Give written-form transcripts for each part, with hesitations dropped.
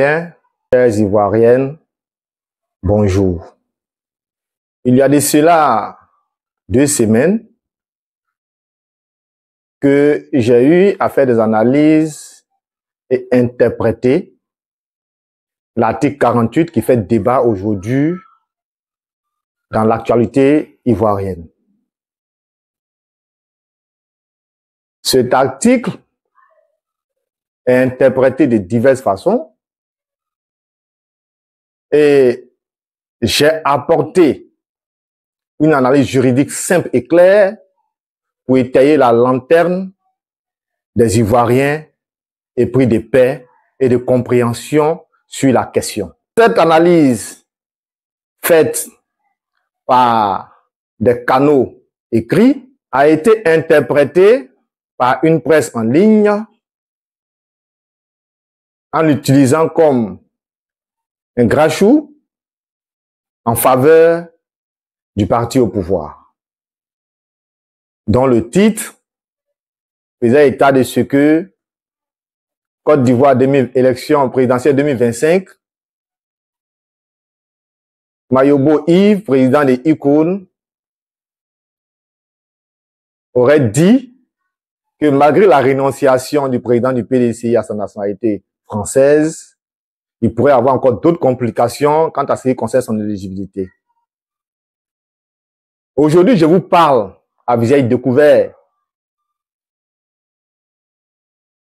Ivoiriens, chères Ivoiriennes, bonjour. Il y a de cela 2 semaines que j'ai eu à faire des analyses et interpréter l'article 48 qui fait débat aujourd'hui dans l'actualité ivoirienne. Cet article est interprété de diverses façons et j'ai apporté une analyse juridique simple et claire pour étayer la lanterne des Ivoiriens épris de paix et de compréhension sur la question. Cette analyse faite par des canaux écrits a été interprétée par une presse en ligne en l'utilisant comme un crachou en faveur du parti au pouvoir, dont le titre faisait état de ce que Côte d'Ivoire élection présidentielle 2025, Mayobo Yves, président des ICON, aurait dit que malgré la rénonciation du président du PDCI à sa nationalité française, il pourrait avoir encore d'autres complications quant à ce qui concerne son éligibilité. Aujourd'hui, je vous parle à visage découvert,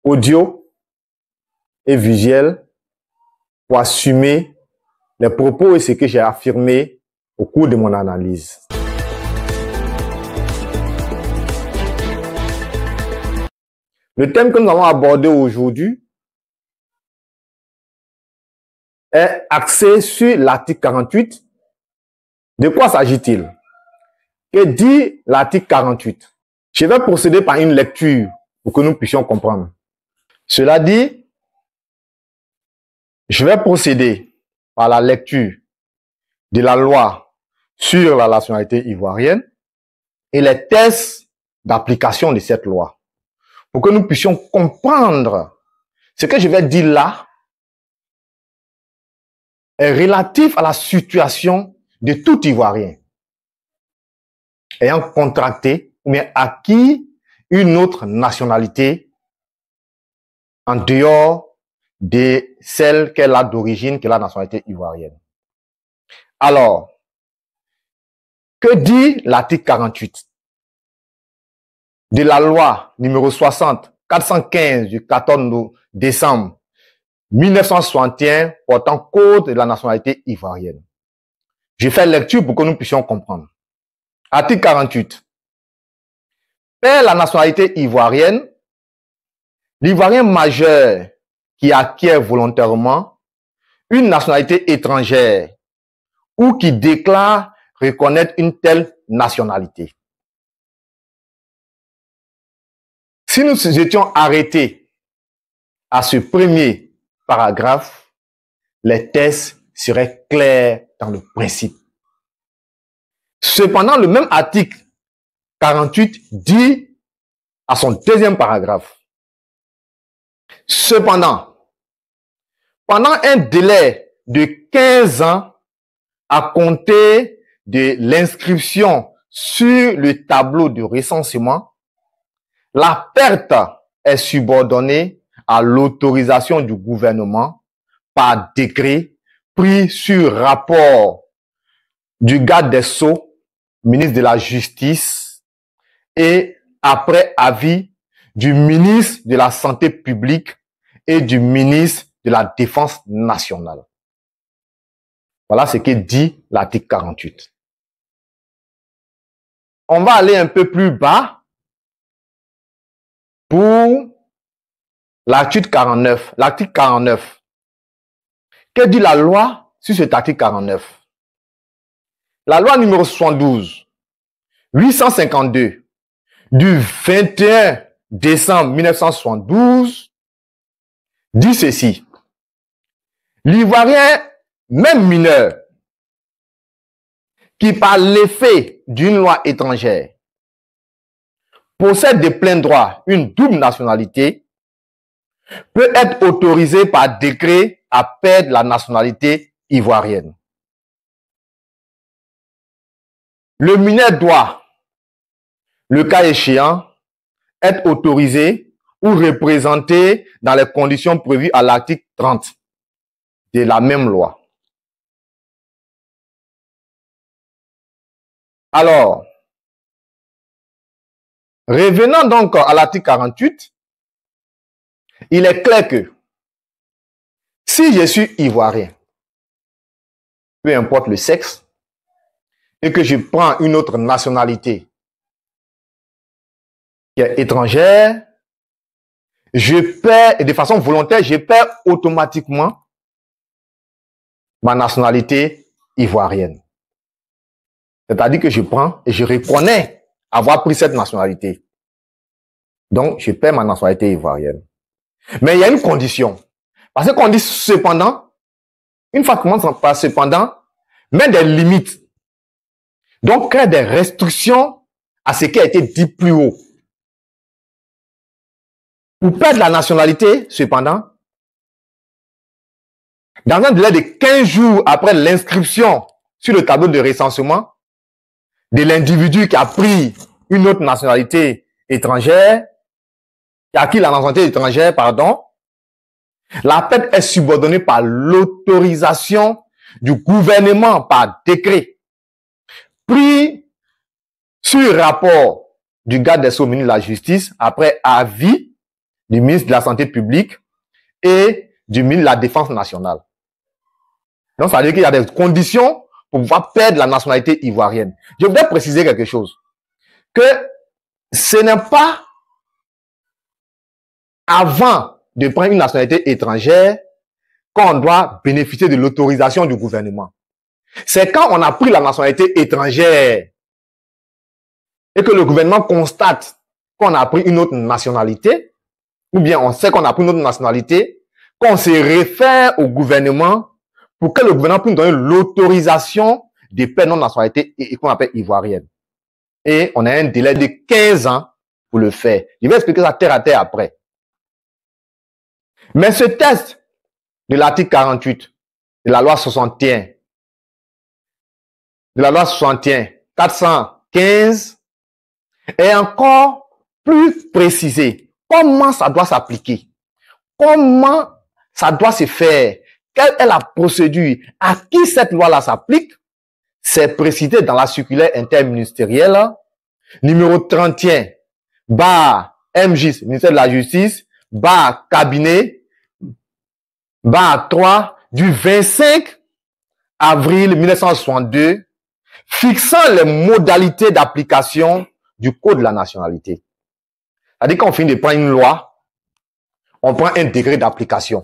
audio et visuel, pour assumer les propos et ce que j'ai affirmé au cours de mon analyse. Le thème que nous allons aborder aujourd'hui est axé sur l'article 48. De quoi s'agit-il? Que dit l'article 48? Je vais procéder par une lecture pour que nous puissions comprendre. Cela dit, je vais procéder par la lecture de la loi sur la nationalité ivoirienne et les tests d'application de cette loi pour que nous puissions comprendre ce que je vais dire là est relatif à la situation de tout Ivoirien ayant contracté ou bien acquis une autre nationalité en dehors de celle qu'elle a d'origine, que la nationalité ivoirienne. Alors, que dit l'article 48 de la loi numéro 60-415 du 14 décembre 1961 portant code de la nationalité ivoirienne? Je fais lecture pour que nous puissions comprendre. Article 48. Perd la nationalité ivoirienne, l'Ivoirien majeur qui acquiert volontairement une nationalité étrangère ou qui déclare reconnaître une telle nationalité. Si nous étions arrêtés à ce premier paragraphe, les tests seraient clairs dans le principe. Cependant, le même article 48 dit à son deuxième paragraphe: cependant, pendant un délai de 15 ans à compter de l'inscription sur le tableau de recensement, la perte est subordonnée à l'autorisation du gouvernement par décret pris sur rapport du garde des Sceaux, ministre de la Justice, et après avis du ministre de la Santé publique et du ministre de la Défense nationale. Voilà ce que dit l'article 48. On va aller un peu plus bas pour l'article 49. L'article 49. Que dit la loi sur cet article 49? La loi numéro 72-852 du 21 décembre 1972 dit ceci: l'Ivoirien, même mineur, qui par l'effet d'une loi étrangère possède de plein droit une double nationalité, peut être autorisé par décret à perdre la nationalité ivoirienne. Le mineur doit, le cas échéant, être autorisé ou représenté dans les conditions prévues à l'article 30 de la même loi. Alors, revenons donc à l'article 48, il est clair que si je suis ivoirien, peu importe le sexe, et que je prends une autre nationalité qui est étrangère, je perds, et de façon volontaire, je perds automatiquement ma nationalité ivoirienne. C'est-à-dire que je prends et je reconnais avoir pris cette nationalité. Donc, je perds ma nationalité ivoirienne. Mais il y a une condition. Parce qu'on dit cependant, une fois qu'on commence par cependant, met des limites. Donc, crée des restrictions à ce qui a été dit plus haut. Pour perdre la nationalité, cependant, dans un délai de 15 jours après l'inscription sur le tableau de recensement de l'individu qui a pris une autre nationalité étrangère, qui a acquis la nationalité étrangère, pardon, la perte est subordonnée par l'autorisation du gouvernement par décret, pris sur rapport du garde des Sceaux, ministre de la Justice, après avis du ministre de la Santé publique et du ministre de la Défense nationale. Donc, ça veut dire qu'il y a des conditions pour pouvoir perdre la nationalité ivoirienne. Je voudrais préciser quelque chose, que ce n'est pas avant de prendre une nationalité étrangère qu'on doit bénéficier de l'autorisation du gouvernement. C'est quand on a pris la nationalité étrangère et que le gouvernement constate qu'on a pris une autre nationalité, ou bien on sait qu'on a pris une autre nationalité, qu'on se réfère au gouvernement pour que le gouvernement puisse nous donner l'autorisation de perdre notre nationalité qu'on appelle ivoirienne. Et on a un délai de 15 ans pour le faire. Je vais expliquer ça terre à terre après. Mais ce test de l'article 48 de la loi 61, 415 est encore plus précisé. Comment ça doit s'appliquer? Comment ça doit se faire? Quelle est la procédure? À qui cette loi-là s'applique? C'est précisé dans la circulaire interministérielle numéro 31 MJ, ministère de la Justice, cabinet, 3 du 25 avril 1962, fixant les modalités d'application du Code de la nationalité. C'est-à-dire qu'on finit de prendre une loi, on prend un décret d'application.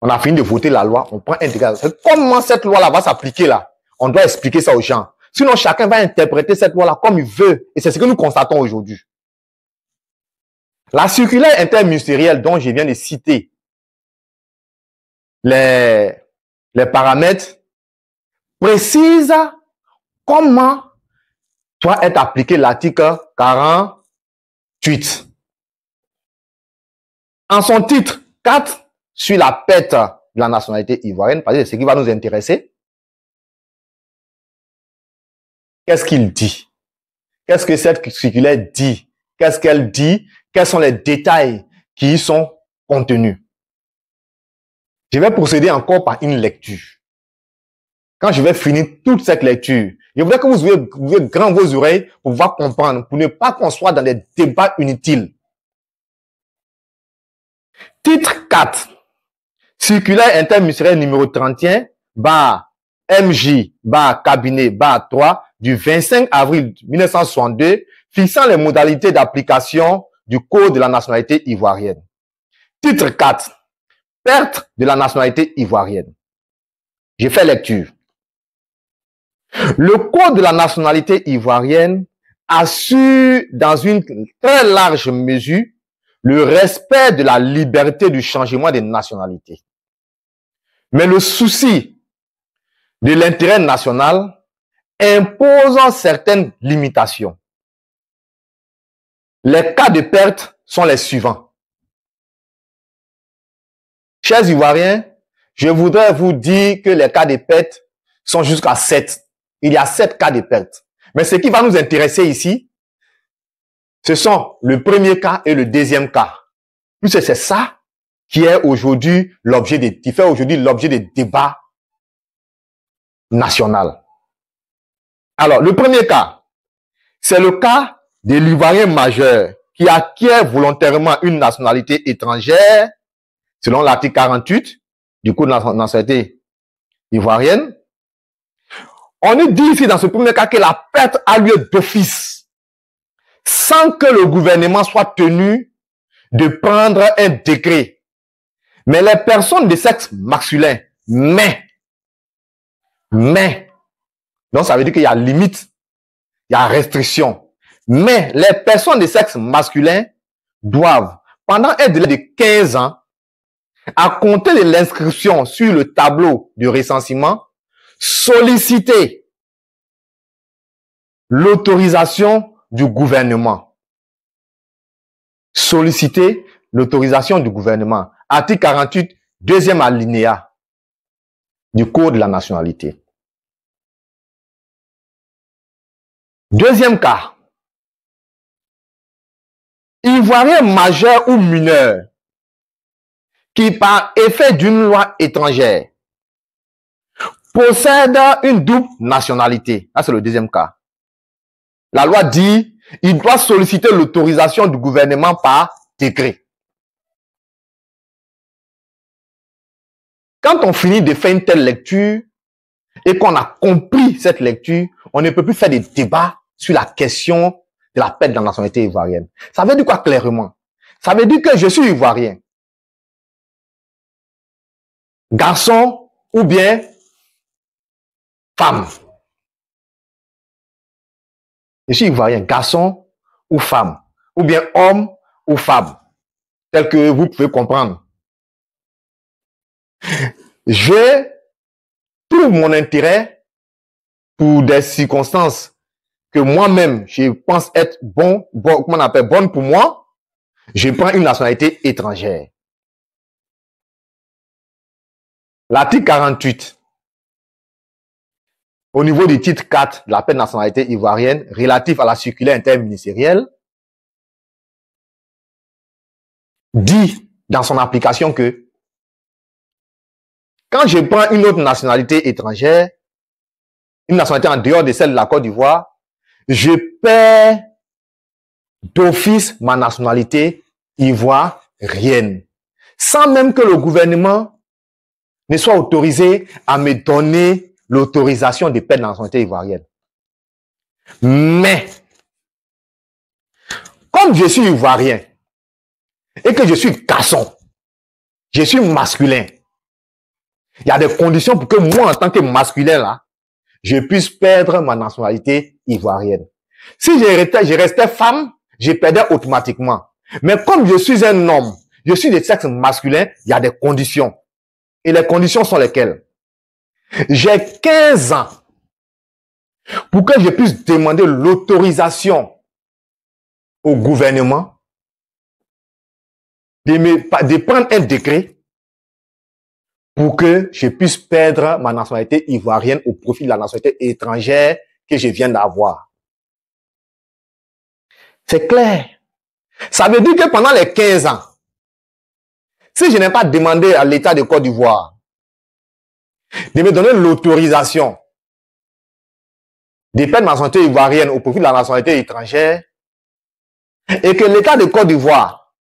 On a fini de voter la loi, on prend un décret. Comment cette loi-là va s'appliquer là? On doit expliquer ça aux gens. Sinon, chacun va interpréter cette loi-là comme il veut. Et c'est ce que nous constatons aujourd'hui. La circulaire interministérielle dont je viens de citer les paramètres précise comment doit être appliqué l'article 48. En son titre 4, sur la perte de la nationalité ivoirienne, parce que c'est ce qui va nous intéresser. Qu'est-ce qu'il dit? Qu'est-ce que cette circulaire dit? Qu'est-ce qu'elle dit? Quels sont les détails qui y sont contenus? Je vais procéder encore par une lecture. Quand je vais finir toute cette lecture, je voudrais que vous ouvrez grand vos oreilles pour pouvoir comprendre, pour ne pas qu'on soit dans des débats inutiles. Titre 4. Circulaire interministérielle numéro 31, MJ, cabinet, 3, du 25 avril 1962, fixant les modalités d'application du Code de la nationalité ivoirienne. Titre 4. Perte de la nationalité ivoirienne. J'ai fait lecture. Le Code de la nationalité ivoirienne assure dans une très large mesure le respect de la liberté du changement des nationalités. Mais le souci de l'intérêt national impose certaines limitations. Les cas de perte sont les suivants. Chers Ivoiriens, je voudrais vous dire que les cas de perte sont jusqu'à 7. Il y a 7 cas de perte. Mais ce qui va nous intéresser ici, ce sont le premier cas et le deuxième cas. Puisque c'est ça qui est aujourd'hui qui fait aujourd'hui l'objet des débats nationaux. Alors, le premier cas, c'est le cas de l'Ivoirien majeur qui acquiert volontairement une nationalité étrangère selon l'article 48 du Code de la nationalité ivoirienne. On nous dit ici dans ce premier cas que la perte a lieu d'office sans que le gouvernement soit tenu de prendre un décret. Mais les personnes de sexe masculin, donc ça veut dire qu'il y a limite, il y a restriction. Mais les personnes de sexe masculin doivent, pendant un délai de 15 ans, à compter de l'inscription sur le tableau de recensement, solliciter l'autorisation du gouvernement. Solliciter l'autorisation du gouvernement. Article 48, deuxième alinéa du Code de la nationalité. Deuxième cas. Ivoirien majeur ou mineur qui, par effet d'une loi étrangère, possède une double nationalité. Ça, c'est le deuxième cas. La loi dit, il doit solliciter l'autorisation du gouvernement par décret. Quand on finit de faire une telle lecture et qu'on a compris cette lecture, on ne peut plus faire des débats sur la question de la perte de la nationalité ivoirienne. Ça veut dire quoi clairement? Ça veut dire que je suis ivoirien. Garçon ou bien femme. Je suis ivoirien, garçon ou femme. Ou bien homme ou femme. Tel que vous pouvez comprendre. Je trouve mon intérêt pour des circonstances que moi-même, je pense être comment on appelle bonne pour moi. Je prends une nationalité étrangère. L'article 48, au niveau du titre 4 de la perte de nationalité ivoirienne, relatif à la circulaire interministérielle, dit dans son application que quand je prends une autre nationalité étrangère, une nationalité en dehors de celle de la Côte d'Ivoire, je perds d'office ma nationalité ivoirienne, sans même que le gouvernement ne soit autorisé à me donner l'autorisation de perdre la nationalité ivoirienne. Mais, comme je suis ivoirien et que je suis garçon, je suis masculin, il y a des conditions pour que moi, en tant que masculin, là, je puisse perdre ma nationalité ivoirienne. Si je restais femme, je perdais automatiquement. Mais comme je suis un homme, je suis de sexe masculin, il y a des conditions. Et les conditions sont lesquelles? J'ai 15 ans pour que je puisse demander l'autorisation au gouvernement de prendre un décret pour que je puisse perdre ma nationalité ivoirienne au profit de la nationalité étrangère que je viens d'avoir. C'est clair. Ça veut dire que pendant les 15 ans, si je n'ai pas demandé à l'État de Côte d'Ivoire de me donner l'autorisation de perdre ma nationalité ivoirienne au profit de la nationalité étrangère, et que l'État de Côte d'Ivoire,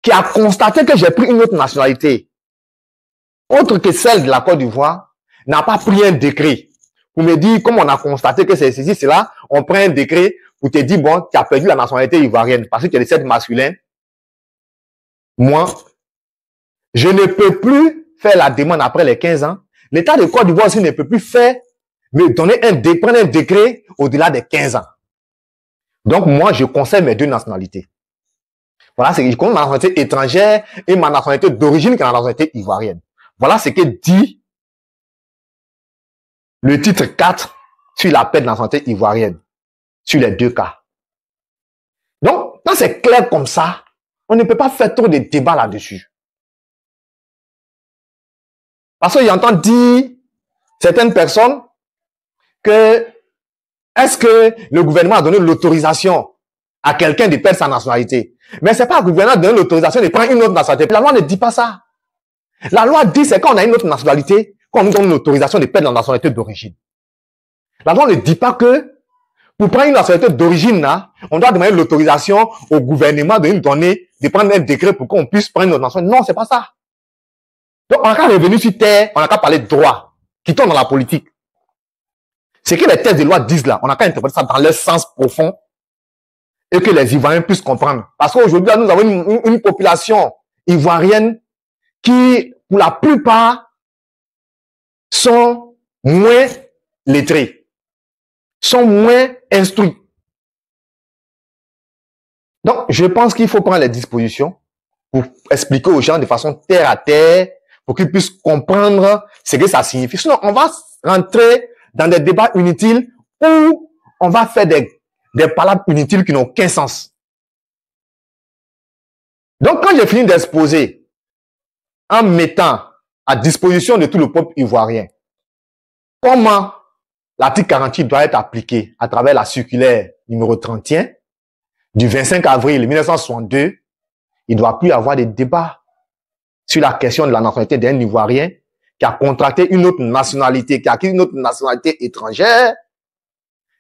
qui a constaté que j'ai pris une autre nationalité, autre que celle de la Côte d'Ivoire, n'a pas pris un décret pour me dire, comme on a constaté que c'est ceci, c'est là, on prend un décret pour te dire, bon, tu as perdu la nationalité ivoirienne parce que tu es de sexe masculin. Moi, je ne peux plus faire la demande après les 15 ans. L'État de Côte d'Ivoire aussi ne peut plus me donner prendre un décret au-delà des 15 ans. Donc, moi, je conserve mes deux nationalités. Voilà, c'est que je compte ma nationalité étrangère et ma nationalité d'origine qui est la nationalité ivoirienne. Voilà ce que dit le titre 4 sur la perte de nationalité ivoirienne, sur les deux cas. Donc, quand c'est clair comme ça, on ne peut pas faire trop de débats là-dessus. Parce que j'entends dire certaines personnes que est-ce que le gouvernement a donné l'autorisation à quelqu'un de perdre sa nationalité? Mais c'est pas le gouvernement qui donne l'autorisation de prendre une autre nationalité. La loi ne dit pas ça. La loi dit c'est quand on a une autre nationalité qu'on nous donne l'autorisation de perdre la nationalité d'origine. La loi ne dit pas que pour prendre une nationalité d'origine là, on doit demander l'autorisation au gouvernement de nous donner, de prendre un décret pour qu'on puisse prendre notre nationalité. Non, c'est pas ça. Donc on n'a qu'à revenir sur terre, on n'a qu'à parler de droit, qui tombe dans la politique. Ce que les textes de loi disent là, on n'a qu'à interpréter ça dans leur sens profond et que les Ivoiriens puissent comprendre. Parce qu'aujourd'hui, nous avons une population ivoirienne qui, pour la plupart, sont moins lettrés, sont moins instruits. Donc, je pense qu'il faut prendre les dispositions pour expliquer aux gens de façon terre à terre, pour qu'ils puissent comprendre ce que ça signifie. Sinon, on va rentrer dans des débats inutiles où on va faire des palabres inutiles qui n'ont aucun sens. Donc, quand j'ai fini d'exposer, en mettant à disposition de tout le peuple ivoirien comment l'article 48 doit être appliqué à travers la circulaire numéro 31 du 25 avril 1962, il ne doit plus y avoir de débat sur la question de la nationalité d'un Ivoirien qui a contracté une autre nationalité, qui a acquis une autre nationalité étrangère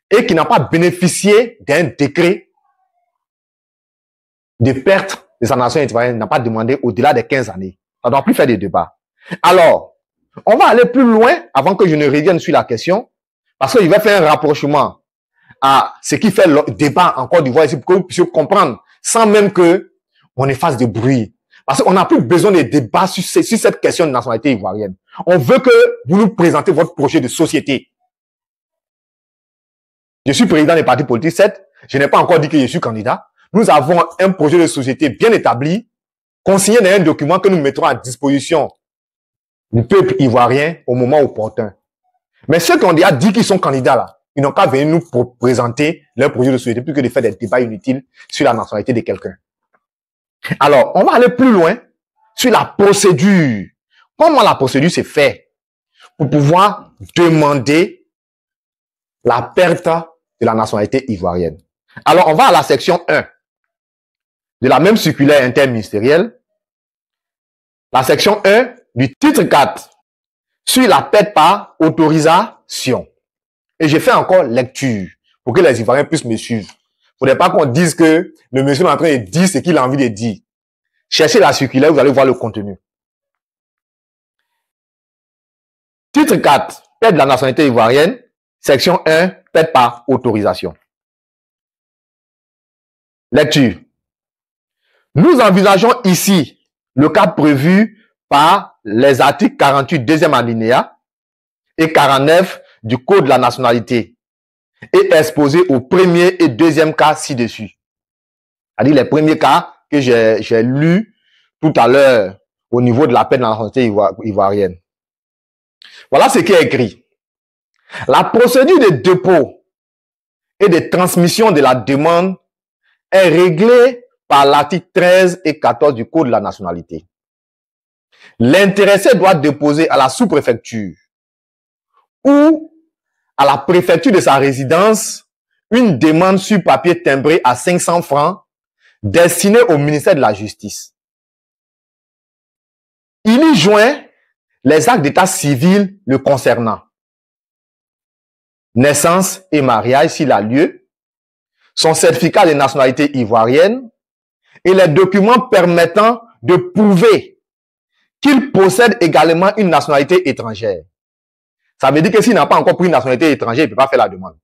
et qui n'a pas bénéficié d'un décret de perte de sa nationalité ivoirienne, n'a pas demandé au-delà des 15 années. Ça ne doit plus faire de débat. Alors, on va aller plus loin avant que je ne revienne sur la question, parce que je vais faire un rapprochement à ce qui fait le débat en Côte d'Ivoire ici pour que vous puissiez comprendre, sans même que on ait fasse de bruit. Parce qu'on n'a plus besoin de débat sur cette question de nationalité ivoirienne. On veut que vous nous présentez votre projet de société. Je suis président des partis politiques, 7. Je n'ai pas encore dit que je suis candidat. Nous avons un projet de société bien établi, consigné dans un document que nous mettrons à disposition du peuple ivoirien au moment opportun. Mais ceux qui ont déjà dit qu'ils sont candidats là, ils n'ont qu'à venir nous présenter leur projet de société plus que de faire des débats inutiles sur la nationalité de quelqu'un. Alors, on va aller plus loin sur la procédure. Comment la procédure s'est faite pour pouvoir demander la perte de la nationalité ivoirienne. Alors, on va à la section 1 de la même circulaire interministérielle. La section 1 du titre 4 sur la perte par autorisation. Et j'ai fait encore lecture pour que les Ivoiriens puissent me suivre. Il ne faudrait pas qu'on dise que le monsieur est en train de dire ce qu'il a envie de dire. Cherchez la circulaire, vous allez voir le contenu. Titre 4, perte de la nationalité ivoirienne. Section 1, perte par autorisation. Lecture. Nous envisageons ici le cas prévu par les articles 48, deuxième alinéa, et 49 du Code de la nationalité, et exposé au premier et deuxième cas ci-dessus. C'est-à-dire les premiers cas que j'ai lus tout à l'heure au niveau de la perte de la nationalité ivoirienne. Voilà ce qui est écrit. La procédure de dépôt et de transmission de la demande est réglée par l'article 13 et 14 du Code de la nationalité. L'intéressé doit déposer à la sous-préfecture ou à la préfecture de sa résidence une demande sur papier timbré à 500 francs destinée au ministère de la Justice. Il y joint les actes d'état civil le concernant. Naissance et mariage s'il a lieu, son certificat de nationalité ivoirienne et les documents permettant de prouver qu'il possède également une nationalité étrangère. Ça veut dire que s'il n'a pas encore pris une nationalité étrangère, il ne peut pas faire la demande.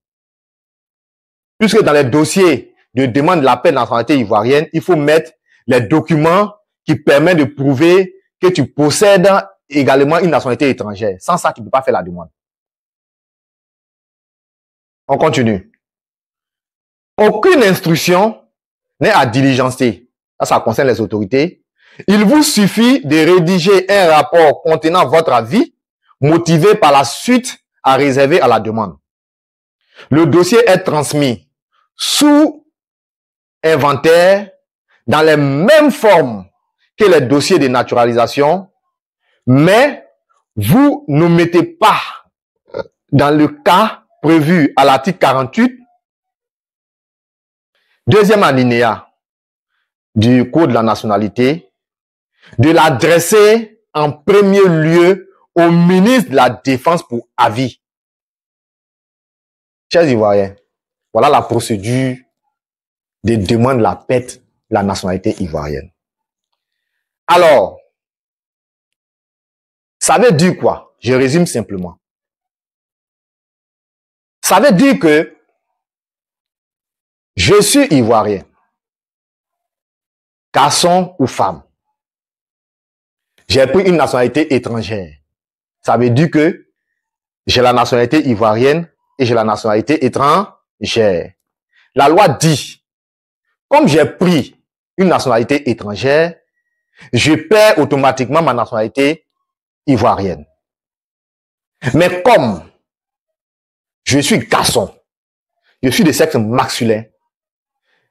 Puisque dans les dossiers de demande de la perte de nationalité ivoirienne, il faut mettre les documents qui permettent de prouver que tu possèdes également une nationalité étrangère. Sans ça, tu ne peux pas faire la demande. On continue. Aucune instruction n'est à diligencer. Ça concerne les autorités. Il vous suffit de rédiger un rapport contenant votre avis, motivé par la suite à réserver à la demande. Le dossier est transmis sous inventaire dans les mêmes formes que les dossiers de naturalisation, mais vous ne mettez pas dans le cas prévu à l'article 48, deuxième alinéa du Code de la nationalité, de l'adresser en premier lieu au ministre de la Défense pour avis. Chers Ivoiriens, voilà la procédure de demande de la perte de la nationalité ivoirienne. Alors, ça veut dire quoi? Je résume simplement. Ça veut dire que je suis ivoirien, garçon ou femme. J'ai pris une nationalité étrangère. Ça veut dire que j'ai la nationalité ivoirienne et j'ai la nationalité étrangère. La loi dit, comme j'ai pris une nationalité étrangère, je perds automatiquement ma nationalité ivoirienne. Mais comme je suis garçon, je suis de sexe masculin,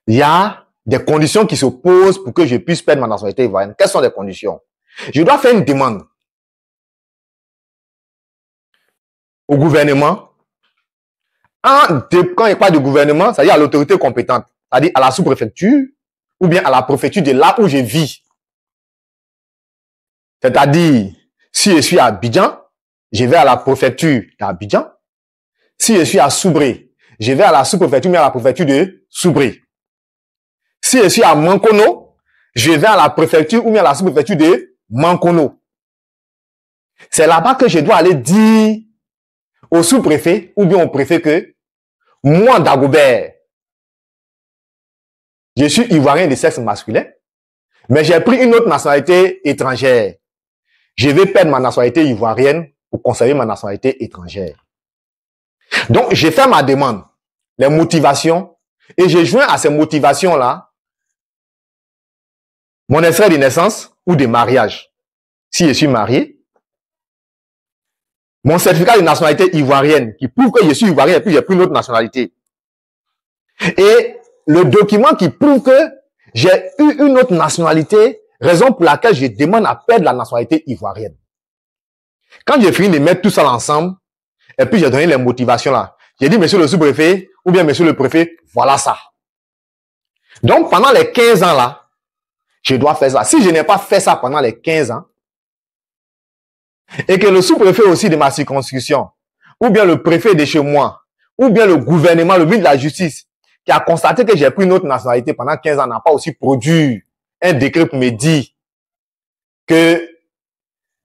il y a des conditions qui se posent pour que je puisse perdre ma nationalité ivoirienne. Quelles sont les conditions? Je dois faire une demande au gouvernement. Quand il parle de gouvernement, c'est-à-dire à l'autorité compétente, c'est-à-dire à la sous-préfecture ou bien à la préfecture de là où je vis. C'est-à-dire, si je suis à Abidjan, je vais à la préfecture d'Abidjan. Si je suis à Soubré, je vais à la sous-préfecture, mais à la préfecture de Soubré. Si je suis à Mankono, je vais à la préfecture ou bien à la sous-préfecture de Mankono. C'est là-bas que je dois aller dire au sous-préfet ou bien au préfet que moi, Dagobert, je suis ivoirien de sexe masculin, mais j'ai pris une autre nationalité étrangère. Je vais perdre ma nationalité ivoirienne pour conserver ma nationalité étrangère. Donc, j'ai fait ma demande, les motivations, et j'ai joint à ces motivations-là mon extrait de naissance ou de mariage, si je suis marié, mon certificat de nationalité ivoirienne qui prouve que je suis ivoirien et puis j'ai pris une autre nationalité, et le document qui prouve que j'ai eu une autre nationalité, raison pour laquelle je demande à perdre la nationalité ivoirienne. Quand j'ai fini de mettre tout ça ensemble, et puis j'ai donné les motivations là, j'ai dit, monsieur le sous-préfet, ou bien monsieur le préfet, voilà ça. Donc, pendant les 15 ans là, je dois faire ça. Si je n'ai pas fait ça pendant les 15 ans, et que le sous-préfet aussi de ma circonscription, ou bien le préfet de chez moi, ou bien le gouvernement, le ministre de la Justice, qui a constaté que j'ai pris une autre nationalité pendant 15 ans, n'a pas aussi produit un décret pour me dire que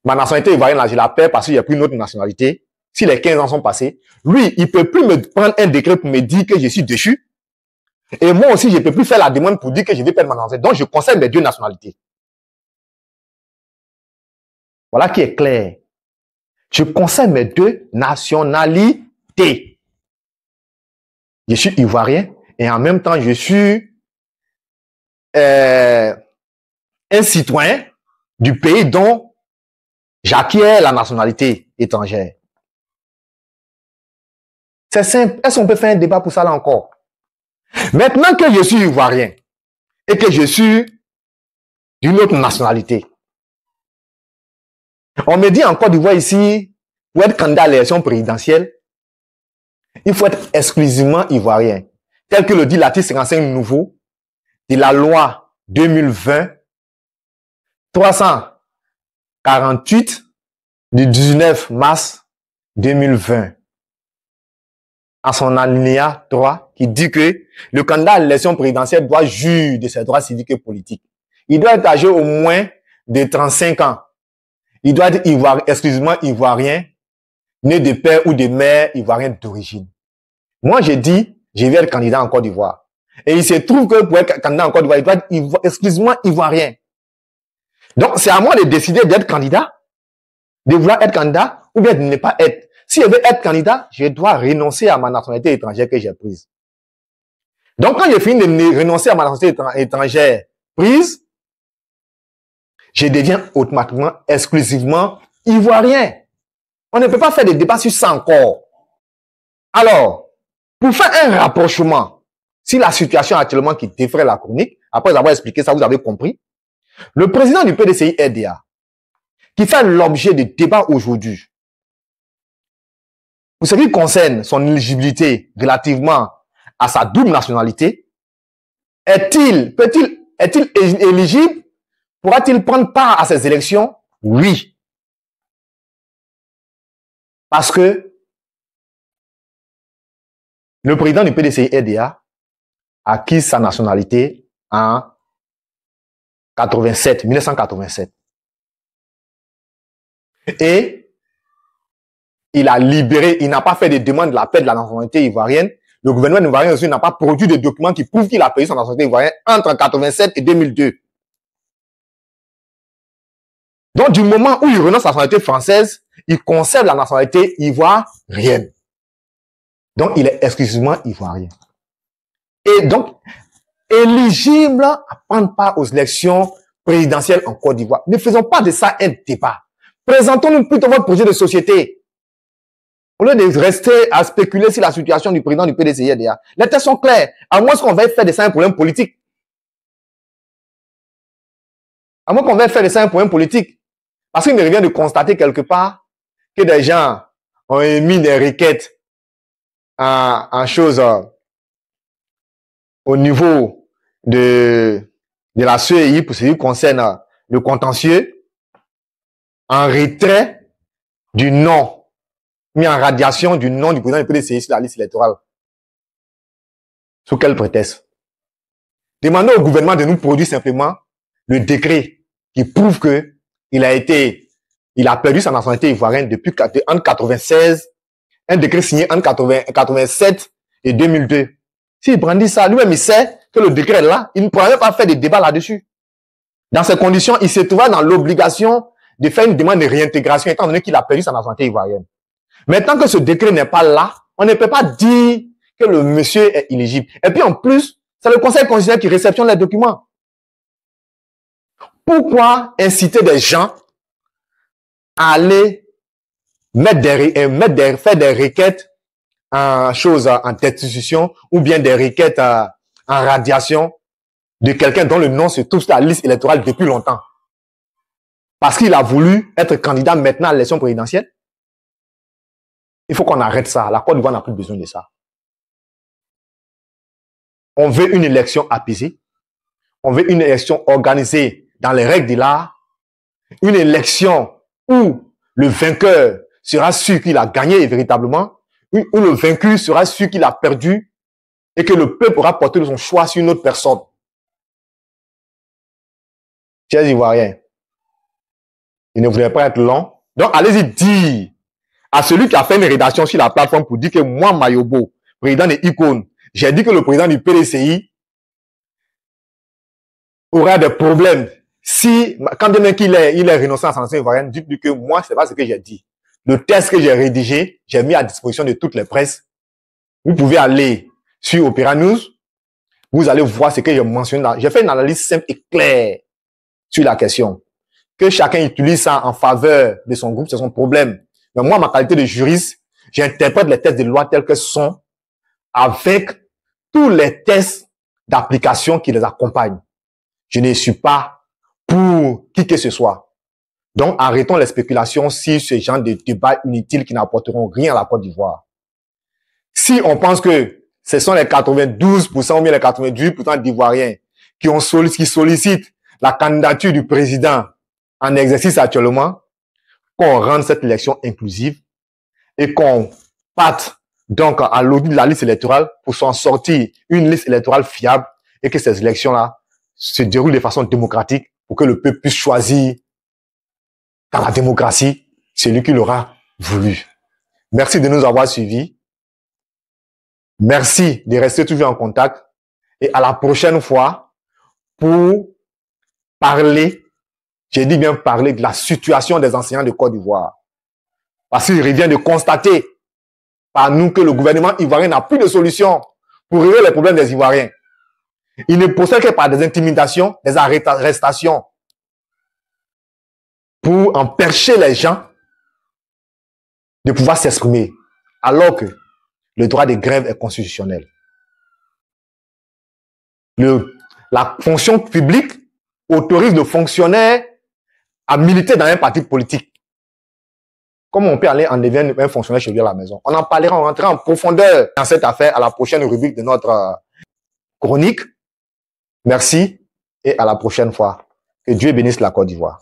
ma nationalité ivoirienne, là, je la perds parce que j'ai pris une autre nationalité. Si les 15 ans sont passés, lui, il peut plus me prendre un décret pour me dire que je suis déchu. Et moi aussi, je peux plus faire la demande pour dire que je vais perdre ma nationalité. Donc, je conserve mes deux nationalités. Voilà qui est clair. Je conserve mes deux nationalités. Je suis ivoirien et en même temps, je suis un citoyen du pays dont j'acquiers la nationalité étrangère. C'est simple. Est-ce qu'on peut faire un débat pour ça là encore? Maintenant que je suis ivoirien et que je suis d'une autre nationalité, on me dit en Côte d'Ivoire ici, pour être candidat à l'élection présidentielle, il faut être exclusivement ivoirien, tel que le dit l'article 55 nouveau de la loi 2020-348 du 19 mars 2020. En son alinéa 3, qui dit que le candidat à l'élection présidentielle doit jouir de ses droits civiques et politiques. Il doit être âgé au moins de 35 ans. Il doit être exclusivement ivoirien, né de père ou de mère ivoirien d'origine. Moi, j'ai dit, je vais être candidat en Côte d'Ivoire. Et il se trouve que pour être candidat en Côte d'Ivoire, il doit être exclusivement ivoirien. Donc, c'est à moi de décider d'être candidat, de vouloir être candidat, ou bien de ne pas être. Si je veux être candidat, je dois renoncer à ma nationalité étrangère que j'ai prise. Donc, quand j'ai fini de renoncer à ma nationalité étrangère prise, je deviens automatiquement, exclusivement ivoirien. On ne peut pas faire des débats sur ça encore. Alors, pour faire un rapprochement si la situation actuellement qui défraie la chronique, après avoir expliqué ça, vous avez compris, le président du PDCI RDA, qui fait l'objet de débats aujourd'hui, pour ce qui concerne son éligibilité relativement à sa double nationalité, est-il éligible? Pourra-t-il prendre part à ces élections? Oui. Parce que le président du PDCI RDA a acquis sa nationalité en 1987. Et il a libéré, il n'a pas fait de demande de la paix de la nationalité ivoirienne. Le gouvernement ivoirien aussi n'a pas produit de documents qui prouvent qu'il a payé son nationalité ivoirienne entre 1987 et 2002. Donc, du moment où il renonce à la nationalité française, il conserve la nationalité ivoirienne. Donc, il est exclusivement ivoirien. Et donc, éligible à prendre part aux élections présidentielles en Côte d'Ivoire. Ne faisons pas de ça un débat. Présentons-nous plutôt votre projet de société. Au lieu de rester à spéculer sur la situation du président du PDCI-RDA. Les textes sont clairs. À moins qu'on veuille faire de ça un problème politique. À moins qu'on veuille faire de ça un problème politique. Parce qu'il me revient de constater quelque part que des gens ont émis des requêtes en choses au niveau de la CEI pour ce qui concerne le contentieux en retrait du nom, mis en radiation du nom du président du PDCI sur la liste électorale. Sous quel prétexte? Demandons au gouvernement de nous produire simplement le décret qui prouve que il a perdu sa nationalité ivoirienne depuis entre 96, un décret signé entre 87 et 2002. S'il brandit ça, lui-même il sait que le décret est là, il ne pourrait pas faire de débat là-dessus. Dans ces conditions, il se trouve dans l'obligation de faire une demande de réintégration étant donné qu'il a perdu sa nationalité ivoirienne. Mais tant que ce décret n'est pas là, on ne peut pas dire que le monsieur est éligible. Et puis en plus, c'est le Conseil constitutionnel qui réceptionne les documents. Pourquoi inciter des gens à aller faire des requêtes en choses en destitution ou bien des requêtes en radiation de quelqu'un dont le nom se trouve sur la liste électorale depuis longtemps? Parce qu'il a voulu être candidat maintenant à l'élection présidentielle? Il faut qu'on arrête ça. La Côte d'Ivoire n'a plus besoin de ça. On veut une élection apaisée. On veut une élection organisée dans les règles de l'art. Une élection où le vainqueur sera sûr qu'il a gagné véritablement, où le vaincu sera sûr qu'il a perdu et que le peuple pourra porter son choix sur une autre personne. Chers Ivoiriens, il ne voulait pas être long. Donc, allez-y dire à celui qui a fait une rédaction sur la plateforme pour dire que moi, Mayobo, président de Icône, j'ai dit que le président du PDCI aura des problèmes. Si, quand demain qu'il est renoncé à sa nation ivoirienne, dites-lui que moi, c'est pas ce que j'ai dit. Le texte que j'ai rédigé, j'ai mis à disposition de toutes les presses. Vous pouvez aller sur Opéra News. Vous allez voir ce que j'ai mentionné là. J'ai fait une analyse simple et claire sur la question. Que chacun utilise ça en faveur de son groupe, c'est son problème. Mais moi, ma qualité de juriste, j'interprète les textes de loi tels que sont avec tous les tests d'application qui les accompagnent. Je ne suis pas pour qui que ce soit. Donc, arrêtons les spéculations sur ce genre de débats inutiles qui n'apporteront rien à la Côte d'Ivoire. Si on pense que ce sont les 92% ou bien les 98% d'Ivoiriens qui sollicitent la candidature du président en exercice actuellement, qu'on rende cette élection inclusive et qu'on parte donc à l'audit de la liste électorale pour s'en sortir une liste électorale fiable et que ces élections-là se déroulent de façon démocratique pour que le peuple puisse choisir dans la démocratie celui qu'il aura voulu. Merci de nous avoir suivis. Merci de rester toujours en contact et à la prochaine fois pour parler, j'ai dit bien parler de la situation des enseignants de Côte d'Ivoire. Parce qu'il revient de constater par nous que le gouvernement ivoirien n'a plus de solution pour régler les problèmes des Ivoiriens. Il ne procède que par des intimidations, des arrestations pour empêcher les gens de pouvoir s'exprimer alors que le droit de grève est constitutionnel. la fonction publique autorise le fonctionnaire à militer dans un parti politique. Comment on peut aller en devenir un fonctionnaire chez lui à la maison? On en parlera, on rentrera en profondeur dans cette affaire à la prochaine rubrique de notre chronique. Merci et à la prochaine fois. Que Dieu bénisse la Côte d'Ivoire.